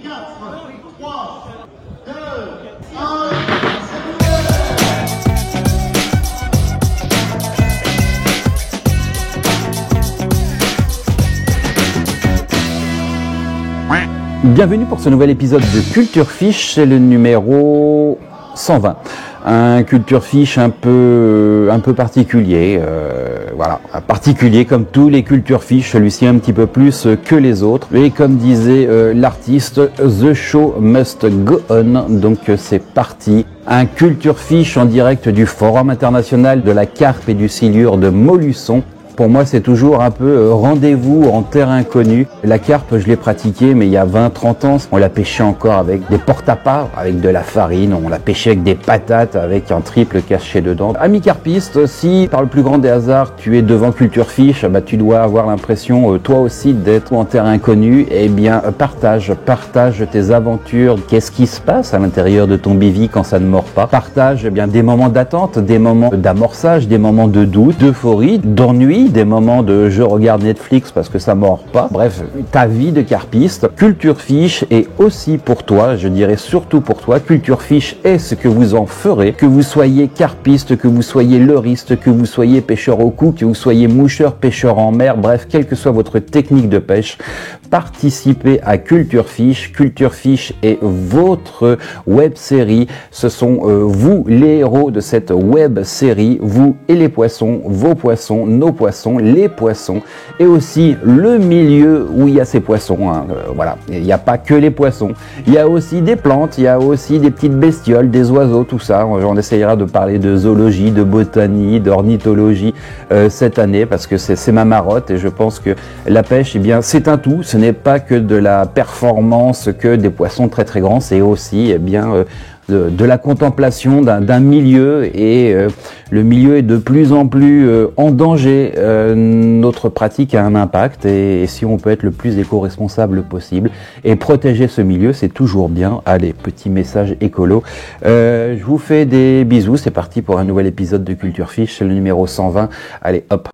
4, 3, 2, 1. Bienvenue pour ce nouvel épisode de Culture Fiche, c'est le numéro 120. Un Culture Fiche un peu particulier, voilà, particulier comme tous les Culture Fiche, celui-ci un petit peu plus que les autres. Et comme disait l'artiste, the show must go on, donc c'est parti. Un Culture Fiche en direct du Forum international de la carpe et du silure de Montluçon. Pour moi, c'est toujours un peu rendez-vous en terre inconnue. La carpe, je l'ai pratiquée, mais il y a 20-30 ans. On la pêchait encore avec des porte-à-pas, avec de la farine. On la pêchait avec des patates, avec un triple caché dedans. Ami carpiste, si par le plus grand des hasards, tu es devant Culture Fiche, tu dois avoir l'impression, toi aussi, d'être en terre inconnue. Eh bien, partage tes aventures. Qu'est-ce qui se passe à l'intérieur de ton bivy quand ça ne mord pas? Partage, des moments d'attente, des moments d'amorçage, des moments de doute, d'euphorie, d'ennui, des moments de je regarde Netflix parce que ça mord pas. Bref, ta vie de carpiste. Culture Fiche est aussi pour toi, je dirais surtout pour toi. Culture Fiche est ce que vous en ferez, que vous soyez carpiste, que vous soyez leurriste, que vous soyez pêcheur au cou, que vous soyez moucheur, pêcheur en mer, bref, quelle que soit votre technique de pêche, participez à Culture Fiche. Culture Fiche est votre web série. Ce sont vous les héros de cette web série, vous et les poissons, vos poissons, nos poissons, les poissons, et aussi le milieu où il y a ces poissons. Voilà, il n'y a pas que les poissons, il y a aussi des plantes, il y a aussi des petites bestioles, des oiseaux, tout ça. On essayera de parler de zoologie, de botanie, d'ornithologie cette année, parce que c'est ma marotte, et je pense que la pêche, c'est un tout. Ce n'est pas que de la performance, que des poissons très très grands, c'est aussi de la contemplation d'un milieu, et le milieu est de plus en plus en danger. Notre pratique a un impact, et si on peut être le plus éco-responsable possible et protéger ce milieu, c'est toujours bien. Allez, petit message écolo. Je vous fais des bisous, c'est parti pour un nouvel épisode de Culture Fiche, c'est le numéro 120. Allez, hop.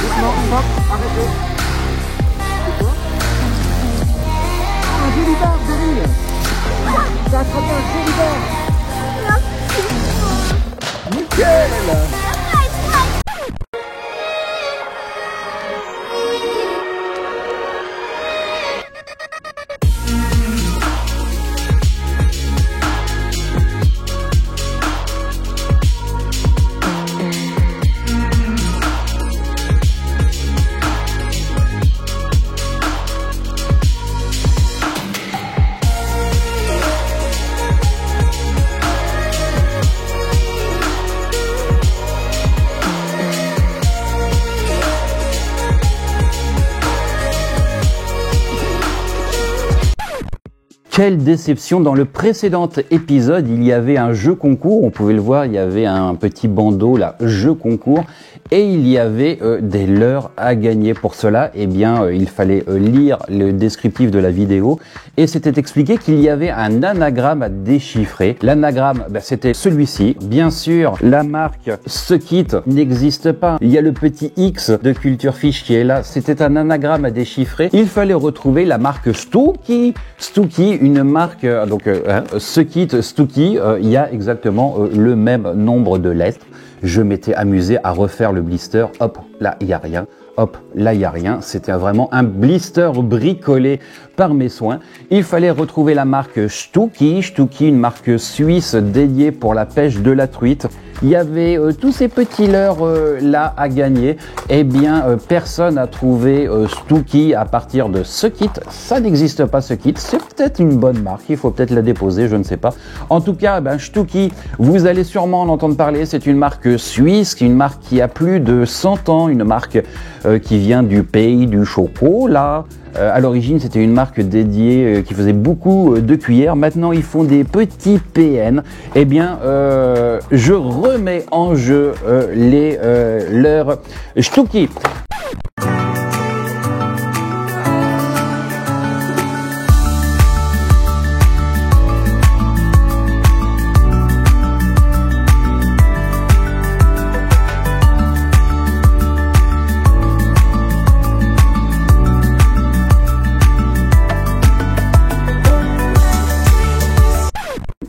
Doucement, stop, arrêtez. C'est quoi? Un joli bar, Daryl. Ça attrape un joli bar. Nickel. Quelle déception! Dans le précédent épisode, il y avait un jeu concours, on pouvait le voir, il y avait un petit bandeau là, jeu concours, et il y avait des leurres à gagner. Pour cela, eh bien, il fallait lire le descriptif de la vidéo, et c'était expliqué qu'il y avait un anagramme à déchiffrer. L'anagramme, c'était celui-ci. Bien sûr, la marque Sekit n'existe pas. Il y a le petit X de Culture Fiche qui est là. C'était un anagramme à déchiffrer. Il fallait retrouver la marque Stooky. Stooky, une marque, Sekit, Stooky, il y a exactement le même nombre de lettres. Je m'étais amusé à refaire le blister. Hop, là, il n'y a rien. Hop, là, il n'y a rien. C'était vraiment un blister bricolé par mes soins. Il fallait retrouver la marque Stooky. Stooky, une marque suisse dédiée pour la pêche de la truite. Il y avait tous ces petits leurres là à gagner. Eh bien, personne n'a trouvé Stooky à partir de Sekit. Ça n'existe pas, Sekit. C'est peut-être une bonne marque. Il faut peut-être la déposer, je ne sais pas. En tout cas, Stooky, vous allez sûrement en entendre parler. C'est une marque suisse, une marque qui a plus de 100 ans, une marque qui vient du pays du chocolat. À l'origine, c'était une marque dédiée qui faisait beaucoup de cuillères. Maintenant, ils font des petits PN. Eh bien, je remets en jeu leurs Stooky.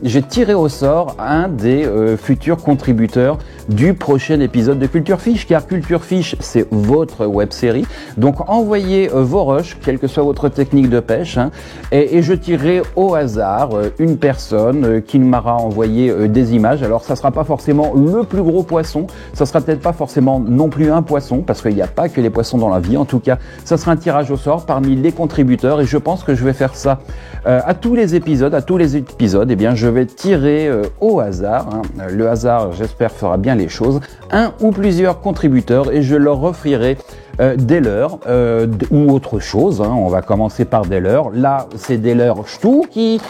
J'ai tiré au sort un des futurs contributeurs du prochain épisode de Culture Fiche, car Culture Fiche, c'est votre web série. Donc envoyez vos rushs, quelle que soit votre technique de pêche, et je tirerai au hasard une personne qui m'aura envoyé des images. Alors ça sera pas forcément le plus gros poisson, ça sera peut-être pas forcément non plus un poisson, parce qu'il n'y a pas que les poissons dans la vie. En tout cas, ça sera un tirage au sort parmi les contributeurs, et je pense que je vais faire ça à tous les épisodes. Eh bien, je vais tirer au hasard. Le hasard, j'espère, fera bien les choses. Un ou plusieurs contributeurs, et je leur offrirai des leurres ou autre chose. On va commencer par des leurres. Là, c'est des leurres Stooky.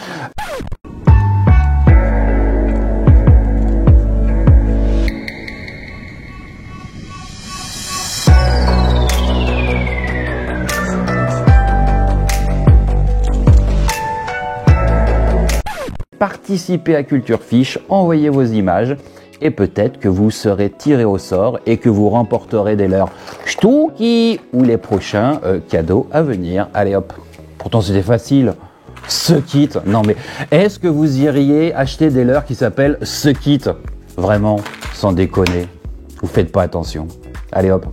Participez à Culture Fiche, envoyez vos images et peut-être que vous serez tiré au sort et que vous remporterez des leurres Stooky ou les prochains cadeaux à venir. Allez hop, pourtant c'était facile. Sekit, non mais est-ce que vous iriez acheter des leurres qui s'appellent Sekit? Vraiment, sans déconner, vous faites pas attention. Allez hop.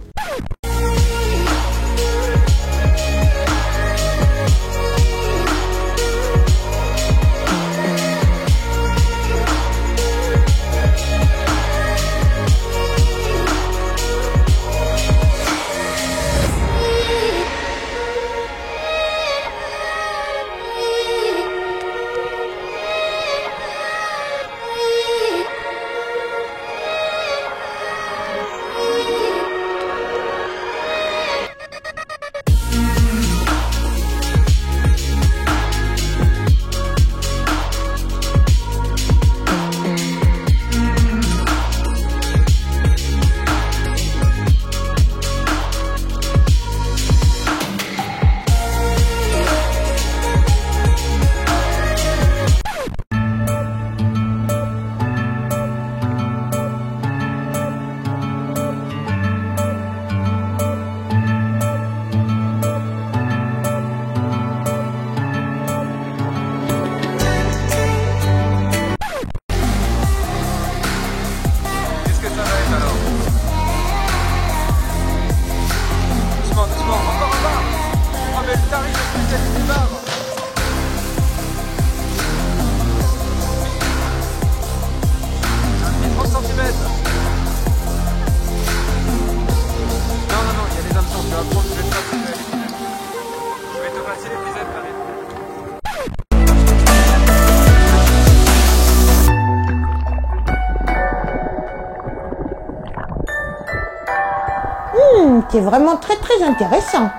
qui est vraiment très très intéressant.